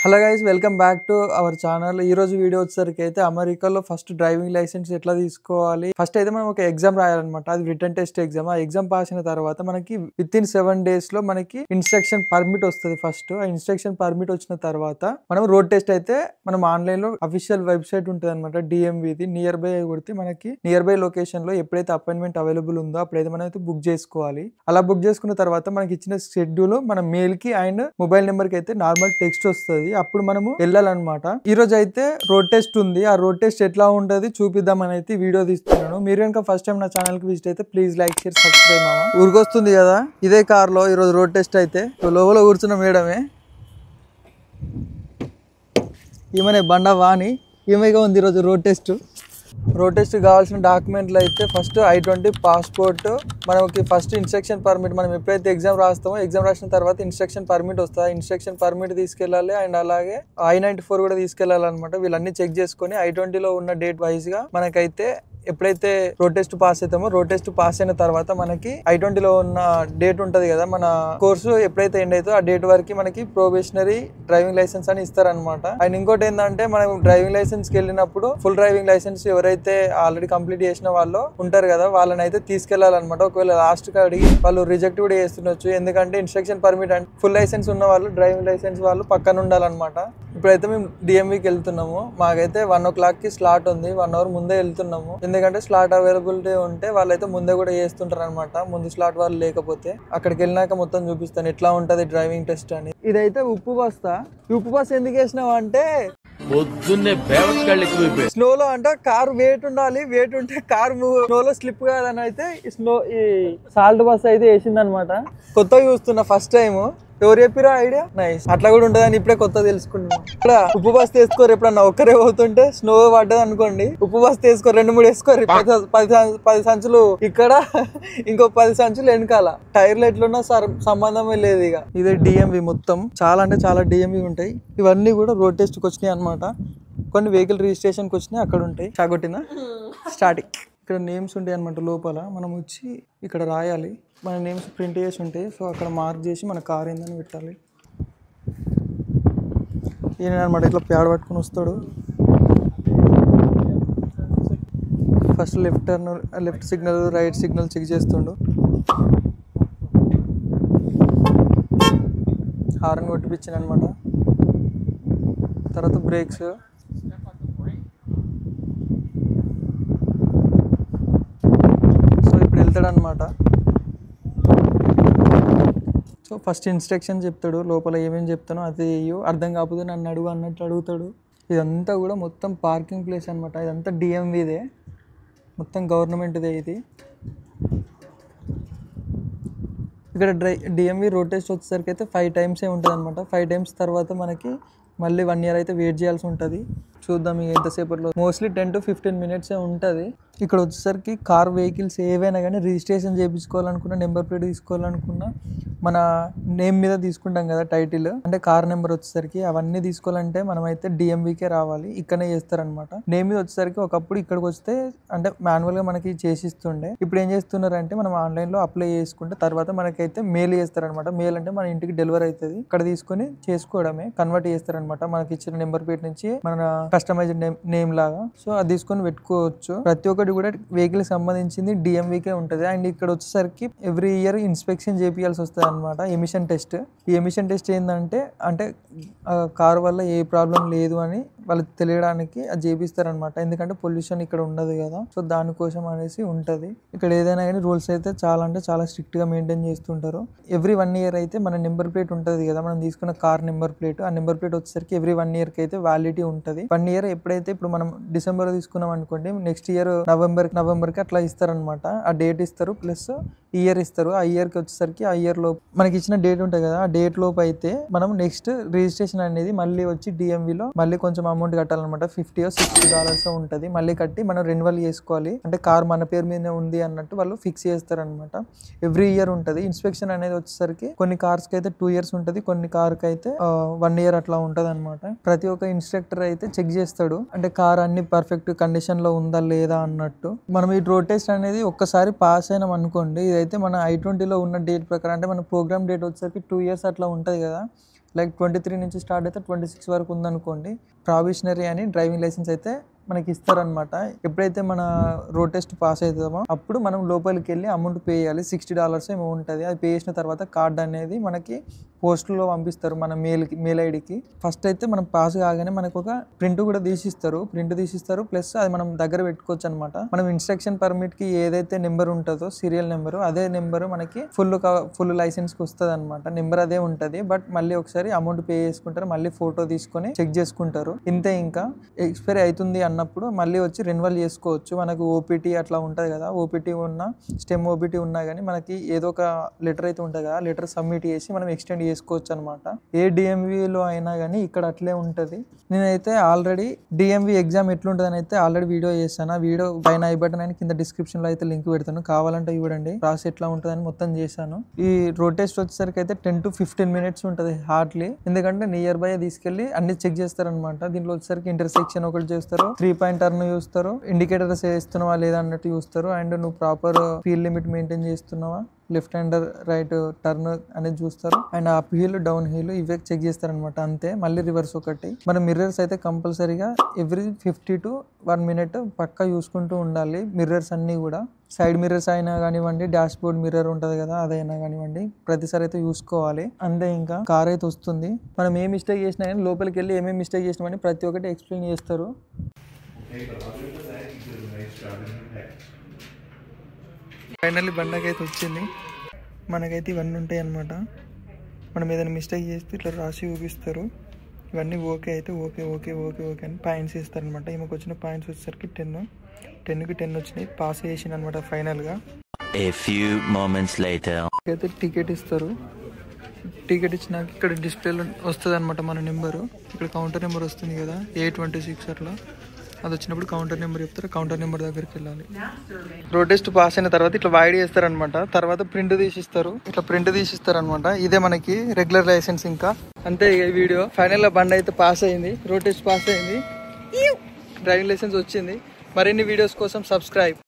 Hello guys, welcome back to our channel. ఈ రోజు video వచ్చేసరికి అయితే అమెరికాలో ఫస్ట్ డ్రైవింగ్ లైసెన్స్ ఎట్లా తీసుకోవాలి. ఫస్ట్ అయితే మనం ఒక ఎగ్జామ్ రాయాలన్నమాట. అది రిటర్న్ టెస్ట్ ఎగ్జామ్. ఆ ఎగ్జామ్ పాస్ అయిన తర్వాత మనకి విత్ ఇన్ 7 days లో మనకి ఇన్స్ట్రక్షన్ పర్మిట్ వస్తుంది. ఫస్ట్ ఆ ఇన్స్ట్రక్షన్ పర్మిట్ వచ్చిన తర్వాత మనం రోడ్ టెస్ట్ అయితే మనం ఆన్లైన్ లో అఫీషియల్ వెబ్సైట్ ఉంటుంది అనమాట. డిఎంవిది నియర్ బై కొడితే మనకి నియర్ బై లొకేషన్ లో ఎప్పుడైతే అపాయింట్మెంట్ అవైలబుల్ ఉందో అప్పుడైతే మనం అయితే బుక్ చేసుకోవాలి. అలా బుక్ చేసుకున్న తర్వాత మనకి ఇచ్చిన షెడ్యూల్ మన మెయిల్ కి అండ్ మొబైల్ నెంబర్ కి అయితే నార్మల్ టెక్స్ట్ వస్తుంది. అప్పుడు మనము వెళ్ళాలన్నమాట. ఈ రోజు అయితే రోడ్ టెస్ట్ ఉంది. ఆ రోడ్ టెస్ట్ ఎట్లా ఉంటది చూపిద్దామని అయితే వీడియో తీస్తున్నాను. మీరు కనుక ఫస్ట్ టైం నా ఛానల్ కి విజిట్ అయితే ప్లీజ్ లైక్ షేర్ సబ్స్క్రైబ్. మామ ఊరికొస్తుంది కదా ఇదే కార్ లో ఈ రోజు రోడ్ టెస్ట్ అయితే లోపల కూర్చున్న మేడమే ఈమెనే బండ వాణి. ఈమెగా ఉంది ఈరోజు రోడ్ టెస్ట్. రోడ్ టెస్ట్ కావాల్సిన డాక్యుమెంట్లు అయితే ఫస్ట్ I-20 పాస్పోర్ట్, మనకి ఫస్ట్ ఇన్స్ట్రక్షన్ పర్మిట్. మనం ఎప్పుడైతే ఎగ్జామ్ రాస్తామో ఎగ్జామ్ రాసిన తర్వాత ఇన్స్ట్రక్షన్ పర్మిట్ వస్తుంది. ఇన్స్ట్రక్షన్ పర్మిట్ తీసుకెళ్ళాలి అండ్ అలాగే I-94 కూడా తీసుకెళ్ళాలన్నమాట. వీళ్ళన్నీ చెక్ చేసుకొని I-20లో ఉన్న డేట్ వైజ్ గా మనకైతే ఎప్పుడైతే రోడ్ టెస్ట్ పాస్ అవుతామో రోడ్ టెస్ట్ పాస్ అయిన తర్వాత మనకి I-20లో ఉన్న డేట్ ఉంటది కదా, మన కోర్సు ఎప్పుడైతే ఎండ్ అవుతుందో ఆ డేట్ వరకు మనకి ప్రొబేషనరీ డ్రైవింగ్ లైసెన్స్ అని ఇస్తారనమాట. అండ్ ఇంకోటి ఏంటంటే మనం డ్రైవింగ్ లైసెన్స్ కి వెళ్ళినప్పుడు ఫుల్ డ్రైవింగ్ లైసెన్స్ ఎవరైతే ఆల్రెడీ కంప్లీట్ చేసిన వాళ్ళు ఉంటారు కదా వాళ్ళని అయితే తీసుకెళ్లాలన్నమాట. ఒకవేళ లాస్ట్ కి అడిగి వాళ్ళు రిజెక్ట్ కూడా చేస్తుండొచ్చు. ఎందుకంటే ఇన్స్ట్రక్షన్ పర్మిట్ అంటే ఫుల్ లైసెన్స్ ఉన్న వాళ్ళు డ్రైవింగ్ లైసెన్స్ వాళ్ళు పక్కన ఉండాలన్నమాట. ఇప్పుడైతే మేము డిఎంవికి వెళ్తున్నాము. మాకైతే 1 o'clock కి స్లాట్ ఉంది. 1 hour ముందే వెళ్తున్నాము. ఎందుకంటే స్లాట్ అవైలబిలిటీ ఉంటే వాళ్ళైతే ముందే కూడా చేస్తుంటారు అనమాట. ముందు స్లాట్ వాళ్ళు లేకపోతే అక్కడికి వెళ్ళినాక మొత్తం చూపిస్తాను ఎట్లా ఉంటది డ్రైవింగ్ టెస్ట్ అని. ఇదైతే ఉప్పు బస్తా. ఉప్పు బస్తా ఎందుకు వేసినావు అంటే స్నోలో అంటే కార్ వెయిట్ ఉండాలి. వెయిట్ ఉంటే కార్ స్నోలో స్లిప్ కాదని అయితే ఈ సాల్ట్ బస్ అయితే వేసింది అనమాట. కొత్తగా చూస్తున్నా ఫస్ట్ టైం. ఎవరు చెప్పిరా ఐడియా? నైస్. అట్లా కూడా ఉంటదని ఇప్పుడే కొత్త తెలుసుకున్నాం. ఇక్కడ ఉప్పు బస్ తీసుకోరు. ఎప్పుడన్నా ఒక్కరే పోతుంటే స్నో పడ్డది అనుకోండి, ఉప్పు బస్ తీసుకోరు, 2-3 వేసుకోరు. 10 సంచులు ఇక్కడ, ఇంకో 10 సంచులు వెనకాల. టైర్లు ఎట్లున్నా సంబంధమే లేదు. ఇక ఇదే డిఎంవి మొత్తం. చాలా అంటే చాలా డిఎంవి ఉంటాయి. ఇవన్నీ కూడా రోడ్ టెస్ట్ కి వచ్చినాయి అనమాట. కొన్ని వెహికల్ రిజిస్ట్రేషన్ కి వచ్చినాయి, అక్కడ ఉంటాయి. చాగొట్టిందా స్టార్టింగ్. ఇక్కడ నేమ్స్ ఉంటాయి అనమాట. లోపల మనం వచ్చి ఇక్కడ రాయాలి. మన నేమ్స్ ప్రింట్ చేసి ఉంటాయి. సో అక్కడ మార్క్ చేసి మన కార్ ఏందని పెట్టాలి. ఈయన అనమాట ఇట్లా ప్యాడ్ పట్టుకుని వస్తాడు. First left signal right signal check చేస్తుండు. హార్న్ కొట్టిపించాను అనమాట. తర్వాత బ్రేక్స్. సో ఇప్పుడు వెళ్తాడు అనమాట. సో ఫస్ట్ ఇన్స్ట్రక్షన్ చెప్తాడు. లోపల ఏమేమి చెప్తానో అది అర్థం కాకపోతే నన్ను అడుగు అన్నట్టు అడుగుతాడు. ఇదంతా కూడా మొత్తం పార్కింగ్ ప్లేస్ అనమాట. ఇదంతా డిఎంవిదే, మొత్తం గవర్నమెంట్దే ఇది. ఇక్కడ డిఎంవి రోడ్ టెస్ట్ వచ్చేసరికి అయితే 5 times ఉంటుంది అనమాట. 5 times తర్వాత మనకి మళ్ళీ 1 year అయితే వెయిట్ చేయాల్సి ఉంటుంది. చూద్దాం ఇక ఎంతసేపట్లో. మోస్ట్లీ 10 to 15 minutes ఉంటుంది. ఇక్కడ వచ్చేసరికి కార్ వెహికల్స్ ఏవైనా కానీ రిజిస్ట్రేషన్ చేయించుకోవాలనుకున్నా, నెంబర్ ప్లేట్ తీసుకోవాలనుకున్నా, మన నేమ్ మీద తీసుకుంటాం కదా టైటిల్, అంటే కార్ నెంబర్ వచ్చేసరికి అవన్నీ తీసుకోవాలంటే మనం అయితే డిఎంవికే రావాలి. ఇక్కడనే చేస్తారనమాట. నేమ్ మీద వచ్చేసరికి ఒకప్పుడు ఇక్కడికి వస్తే అంటే మాన్యువల్గా మనకి చేసిస్తుండే. ఇప్పుడు ఏం చేస్తున్నారంటే మనం ఆన్లైన్లో అప్లై చేసుకుంటే తర్వాత మనకైతే మెయిల్ చేస్తారనమాట. మెయిల్ అంటే మన ఇంటికి డెలివరీ అవుతుంది. ఇక్కడ తీసుకొని చేసుకోవడమే, కన్వర్ట్ చేస్తారనమాట మనకి ఇచ్చిన నెంబర్ ప్లేట్ నుంచి మన కస్టమైజ్డ్ నేమ్ లాగా. సో అది తీసుకొని పెట్టుకోవచ్చు. ప్రతి ఒక్కటి కూడా వెహికల్ సంబంధించింది డిఎంవికే ఉంటుంది. అండ్ ఇక్కడ వచ్చేసరికి ఎవ్రీ ఇయర్ ఇన్స్పెక్షన్ చేపియాల్సి వస్తుంది అనమాట. Emission test. ఈ ఎమిషన్ టెస్ట్ ఏంటంటే అంటే కారు వల్ల ఏ ప్రాబ్లం లేదు అని వాళ్ళకి తెలియడానికి అది చేపిస్తారనమాట. ఎందుకంటే పొల్యూషన్ ఇక్కడ ఉండదు కదా, సో దానికోసం అనేసి ఉంటుంది. ఇక్కడ ఏదైనా కానీ రూల్స్ అయితే చాలా అంటే చాలా స్ట్రిక్ట్ గా మెయింటైన్ చేస్తుంటారు. ఎవ్రీ 1 year అయితే మన నెంబర్ ప్లేట్ ఉంటుంది కదా, మనం తీసుకున్న కార్ నెంబర్ ప్లేట్, ఆ నెంబర్ ప్లేట్ వచ్చేసరికి ఎవ్రీ 1 year కి అయితే వ్యాలిడిటీ ఉంటుంది. 1 year ఎప్పుడైతే ఇప్పుడు మనం డిసెంబర్ తీసుకున్నాం అనుకోండి, నెక్స్ట్ ఇయర్ నవంబర్ కి అట్లా ఇస్తారనమాట. ఆ డేట్ ఇస్తారు ప్లస్ ఇయర్ ఇస్తారు. ఆ ఇయర్ కి వచ్చేసరికి ఆ ఇయర్ లో మనకి ఇచ్చిన డేట్ ఉంటుంది కదా, ఆ డేట్ లోపు అయితే మనం నెక్స్ట్ రిజిస్ట్రేషన్ అనేది మళ్ళీ వచ్చి డిఎంవిలో మళ్ళీ కొంచెం అమౌంట్ కట్టాలన్నమాట. $50 or $60 ఉంటుంది. మళ్ళీ కట్టి మనం రెన్యువల్ చేసుకోవాలి. అంటే కార్ మన పేరు మీదనే ఉంది అన్నట్టు వాళ్ళు ఫిక్స్ చేస్తారనమాట. ఎవ్రీ ఇయర్ ఉంటుంది. ఇన్స్పెక్షన్ అనేది వచ్చేసరికి కొన్ని కార్స్ కి అయితే 2 years ఉంటుంది, కొన్ని కార్ కి అయితే 1 year అట్లా ఉంటది అనమాట. ప్రతి ఒక్క ఇన్స్ట్రక్టర్ అయితే చెక్ చేస్తాడు, అంటే కార్ అన్ని పర్ఫెక్ట్ కండిషన్ లో ఉందా లేదా అన్నట్టు. మనం ఈ రోడ్ టెస్ట్ అనేది ఒక్కసారి పాస్ అయినాం అనుకోండి, ఇదైతే మన I-20లో ఉన్న డేట్ ప్రకారం అంటే మన ప్రోగ్రామ్ డేట్ వచ్చేసరికి 2 years అట్లా ఉంటది కదా, లైక్ 23 నుంచి స్టార్ట్ అయితే 26 వరకు ఉందనుకోండి, ప్రావిషనరీ అని డ్రైవింగ్ లైసెన్స్ అయితే మనకి ఇస్తారనమాట. ఎప్పుడైతే మన రోడ్ టెస్ట్ పాస్ అవుతామో అప్పుడు మనం లోపలికి వెళ్ళి అమౌంట్ పే చేయాలి. $60 ఏమో ఉంటుంది. అది పే చేసిన తర్వాత కార్డ్ అనేది మనకి పోస్టులో పంపిస్తారు మన మెయిల్ ఐడికి. ఫస్ట్ అయితే మనం పాస్ కాగానే మనకు ఒక ప్రింట్ కూడా తీసిస్తారు. ప్లస్ అది మనం దగ్గర పెట్టుకోవచ్చు అనమాట. మనం ఇన్స్ట్రక్షన్ పర్మిట్ కి ఏదైతే నెంబర్ ఉంటుందో సీరియల్ నెంబర్, అదే నెంబర్ మనకి ఫుల్ లైసెన్స్ కి వస్తుంది అనమాట. నెంబర్ అదే ఉంటుంది. బట్ మళ్ళీ ఒకసారి అమౌంట్ పే చేసుకుంటారు, మళ్ళీ ఫోటో తీసుకొని చెక్ చేసుకుంటారు. ఇంతే. ఇంకా ఎక్స్పైరీ అవుతుంది అన్నప్పుడు మళ్ళీ వచ్చి రెన్యువల్ చేసుకోవచ్చు. మనకు ఓపీటీ అట్లా ఉంటుంది కదా, ఓపీటీ ఉన్నా స్టెమ్ ఓపీటీ ఉన్నా కానీ మనకి ఏదో ఒక లెటర్ అయితే ఉంటుంది కదా, లెటర్ సబ్మిట్ చేసి మనం ఎక్స్టెండ్ చేసుకోవచ్చు అనమాట. ఏ డిఎంవీలో అయినా కానీ ఇక్కడ అట్లే ఉంటుంది. నేనైతే ఆల్రెడీ డిఎంవీ ఎగ్జామ్ ఎట్లుంటుంది అని అయితే ఆల్రెడీ వీడియో చేశాను. ఆ వీడియో పైన ఐ బటన్ అని కింద డిస్క్రిప్షన్ లో అయితే లింక్ పెడతాను, కావాలంటే చూడండి. ప్రాసెస్ ఎట్లా ఉంటుందని మొత్తం చేశాను. ఈ రోడ్ టెస్ట్ వచ్చేసరికి అయితే 10 to 15 minutes ఉంటుంది హార్డ్లీ. ఎందుకంటే నియర్ బై తీసుకెళ్లి అన్ని చెక్ చేస్తారనమాట. దీంట్లో వచ్చేసరికి ఇంటర్సెక్షన్ ఒకటి చేస్తారు, 3-point టర్న్ చూస్తారు, ఇండికేటర్స్ వేస్తున్నావా లేదా అన్నట్టు చూస్తారు, అండ్ నువ్వు ప్రాపర్ స్పీడ్ లిమిట్ మెయింటైన్ చేస్తున్నావా, లెఫ్ట్ హ్యాండ్ రైట్ టర్న్ అనేది చూస్తారు, and up heel down heel ఇవే చెక్ చేస్తారనమాట. అంతే. మళ్ళీ రివర్స్ ఒకటి. మన మిర్రర్స్ అయితే కంపల్సరీగా ఎవ్రీ 50 to 1 minute పక్కా చూసుకుంటూ ఉండాలి. మిర్రర్స్ అన్ని కూడా సైడ్ మిర్రర్స్ అయినా కానివ్వండి, డాష్ బోర్డ్ మిర్రర్ ఉంటుంది కదా అదైనా కానివ్వండి, ప్రతిసారి అయితే చూసుకోవాలి. అంతే. ఇంకా కార్ అయితే వస్తుంది. మనం ఏ మిస్టేక్ చేసినా కానీ లోపలికి వెళ్ళి ఏమేమి మిస్టేక్ చేసినామని ప్రతి ఒక్కటి ఎక్స్ప్లెయిన్ చేస్తారు. ఫైనల్లీ బండకి అయితే వచ్చింది. మనకైతే ఇవన్నీ ఉంటాయి అన్నమాట. మనం ఏదైనా మిస్టేక్ చేస్తే ఇట్లా రాసి చూపిస్తారు. ఇవన్నీ ఓకే అయితే ఓకే ఓకే ఓకే ఓకే అని పాయింట్స్ ఇస్తారనమాట. ఈమెకు వచ్చిన పాయింట్స్ వచ్చేసరికి 10కి 10 వచ్చినాయి. పాస్ చేసిన అనమాట ఫైనల్గా. అయితే టికెట్ ఇస్తారు. టికెట్ ఇచ్చినాక ఇక్కడ డిస్ప్లేలో వస్తుంది అనమాట మన నెంబరు. ఇక్కడ కౌంటర్ నెంబర్ వస్తుంది కదా, 826 అట్లా. అది వచ్చినప్పుడు కౌంటర్ నెంబర్ చెప్తారు, కౌంటర్ నెంబర్ దగ్గరికి వెళ్ళాలి. రోడ్ టెస్ట్ పాస్ అయిన తర్వాత ఇట్లా వైడ్ చేస్తారనమాట. తర్వాత ప్రింట్ తీసిస్తారు అనమాట. ఇదే మనకి రెగ్యులర్ లైసెన్స్. ఇంకా అంతే. ఈ వీడియో ఫైనల్ గా బండి అయితే పాస్ అయింది, రోడ్ టెస్ట్ పాస్ అయింది, డ్రైవింగ్ లైసెన్స్ వచ్చింది. మరిన్ని వీడియోస్ కోసం సబ్స్క్రైబ్.